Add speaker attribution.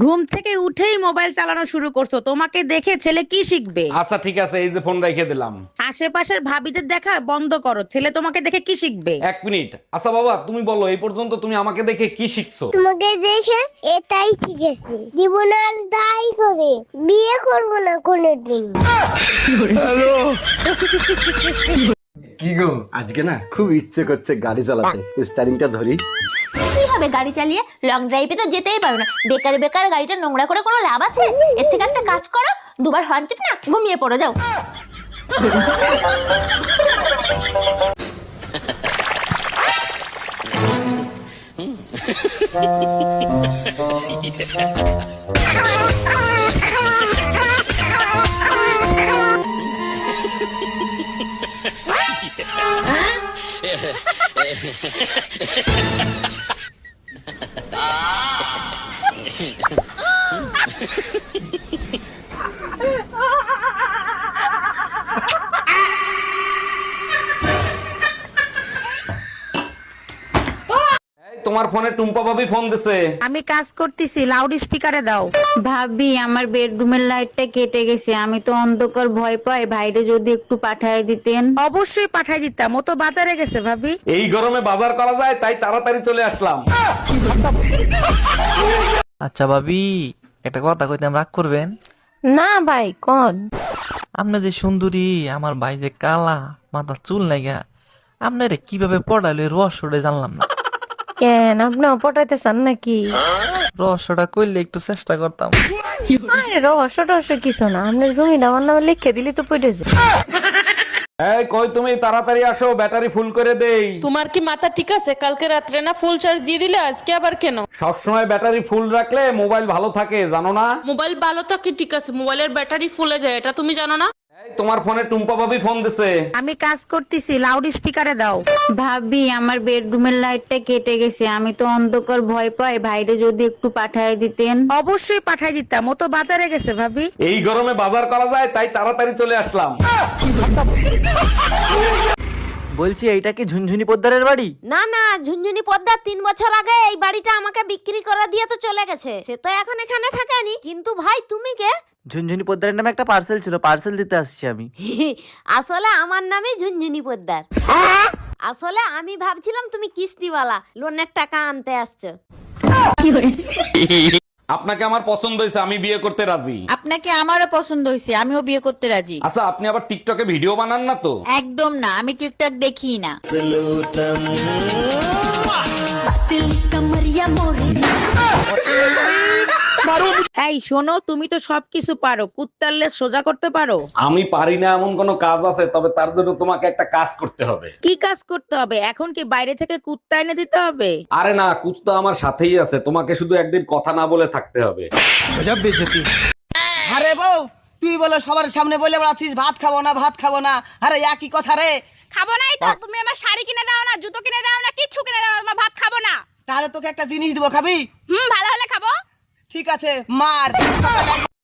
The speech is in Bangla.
Speaker 1: ঘুম থেকে উঠেই মোবাইল চালানো শুরু করছো, তোমাকে দেখে ছেলে কি শিখবে?
Speaker 2: আচ্ছা ঠিক আছে, এই যে ফোন রেখে দিলাম।
Speaker 1: আশেপাশের ভাবিদের দেখা বন্ধ করো, ছেলে তোমাকে দেখে কি শিখবে?
Speaker 2: 1 মিনিট। আচ্ছা বাবা, তুমি বলো এই পর্যন্ত তুমি আমাকে দেখে কি শিখছো?
Speaker 3: তোমাকে দেখে এটাই শিখেছি, জীবন আর দায় করে বিয়ে করবো না কোনোদিন।
Speaker 4: কি গো, আজকে না খুব ইচ্ছে করছে গাড়ি চালাতে, স্টারিংটা ধরি।
Speaker 5: কি হবে গাড়ি চালিয়ে? লং ড্রাইভে তো যেতেই পারো না, বেকার বেকার গাড়িটা নোংরা করে কোনো লাভ আছে? এর থেকে একটা কাজ করো, দুবার হর্ন চেপে না ঘুমিয়ে পড়ো, যাও।
Speaker 2: এই, তোমার ফোনে টুম্পা ভাবি ফোন দিছে।
Speaker 1: আমি কাজ করতেছি, লাউড স্পিকারে দাও।
Speaker 6: ভাবি আমার বেডরুমের লাইটটা কেটে গেছে, আমি তো অন্ধকার ভয় পাই, ভাইরে যদি একটু পাঠায় দিতেন।
Speaker 1: অবশ্যই পাঠাই দিতাম, ও তো বাজারে গেছে ভাবি।
Speaker 2: এই গরমে বাজার করা যায় তাই তাড়াতাড়ি চলে আসলাম।
Speaker 7: আচ্ছা ভাবি, একটা কথা কইতাম, রাগ করবেন
Speaker 5: না ভাই, কোন?
Speaker 7: আপনি যে সুন্দরী, আমার ভাই যে কালা, মাথার চুল নাইগা, আপনারে কিভাবে পড়াইলো এই রহস্যটা জানলাম না।
Speaker 5: কেন, আপনি পটাইতে চান নাকি?
Speaker 7: রহস্যটা কইলে একটু চেষ্টা করতাম।
Speaker 5: আরে রহস্য টহস্য কিছু না, আপনার জমিটা আমার নামে লিখে দিলি তো পড়ে যায়।
Speaker 2: এই কই তুমি, তাড়াতাড়ি আসো, ব্যাটারি ফুল করে দেই।
Speaker 8: তোমার কি মাথা ঠিক আছে? কালকে রাত্রে না ফুল চার্জ দিয়ে দিলে, আজকে আবার কেন?
Speaker 2: সবসময় ব্যাটারি ফুল রাখলে মোবাইল ভালো থাকে, জানো না?
Speaker 8: মোবাইল ভালো থাকে ঠিক আছে, মোবাইলের ব্যাটারি ফুলে যায়, এটা তুমি জানো না?
Speaker 2: এই, তোমার ফোনে টুম্পা ভাবি ফোন দিছে।
Speaker 1: আমি কাজ করতেছি, লাউড স্পিকারে দাও।
Speaker 6: ভাবি আমার বেডরুমের লাইটটা কেটে গেছে, আমি তো অন্ধকার ভয় পাই, ভাইরে যদি একটু পাঠায় দিতেন।
Speaker 1: অবশ্যই পাঠাই দিতাম, ও তো বাজারে গেছে ভাবি।
Speaker 2: এই গরমে বাজার করা যায় তাই তাড়াতাড়ি চলে আসলাম।
Speaker 7: বলছি এইটা কি ঝুনঝুনি পোদ্দারের বাড়ি?
Speaker 5: না না, ঝুনঝুনি পদ্মার 3 বছর আগে এই বাড়িটা আমাকে বিক্রি করে দিয়ে তো চলে গেছে, সে তো এখন এখানে থাকেনি। কিন্তু ভাই তুমি কে?
Speaker 7: ঝুনঝুনি পোদ্দারের নামে একটা পার্সেল ছিল, পার্সেল দিতে আসছি আমি।
Speaker 5: আসলে আমার নামই ঝুনঝুনি পোদ্দার। আসলে আমি ভাবছিলাম তুমি কিস্তিওয়ালা, লোনের টাকা আনতে আসছো।
Speaker 2: আপনাকে আমার পছন্দ হয়েছে, আমি বিয়ে করতে রাজি।
Speaker 9: আপনাকে আমারও পছন্দ হয়েছে, আমিও বিয়ে করতে রাজি।
Speaker 2: আচ্ছা, আপনি আবার টিকটকে ভিডিও বানান না তো?
Speaker 9: একদম না, আমি টিকটক দেখি না।
Speaker 1: এই শোনো, তুমি তো সবকিছু পারো, কুত্তার লেজ সোজা করতে পারো?
Speaker 2: আমি পারি না এমন কোনো কাজ আছে, তবে তার জন্য তোমাকে একটা কাজ করতে হবে।
Speaker 1: কি কাজ করতে হবে? এখন কি বাইরে থেকে কুত্তা এনে দিতে হবে?
Speaker 2: আরে না, কুত্তা আমার সাথেই আছে, তোমাকে শুধু একদিন কথা না বলে থাকতে হবে।
Speaker 10: আরে বউ, তুই বলে সবার সামনে বলে বেড়াচ্ছিস ভাত খাবো না, ভাত খাবো না। আরে একই কথা রে।
Speaker 5: খাবো নাই তো? তুমি আমার শাড়ি কিনে দাও না, জুতো কিনে দাও না, কিচ্ছু কিনে দাও না, তোমার ভাত খাবো না।
Speaker 10: তাহলে তোকে একটা জিনিস দিব, খাবি?
Speaker 5: ভালো হলে খাবো।
Speaker 10: ঠিক আছে, মার। সকালে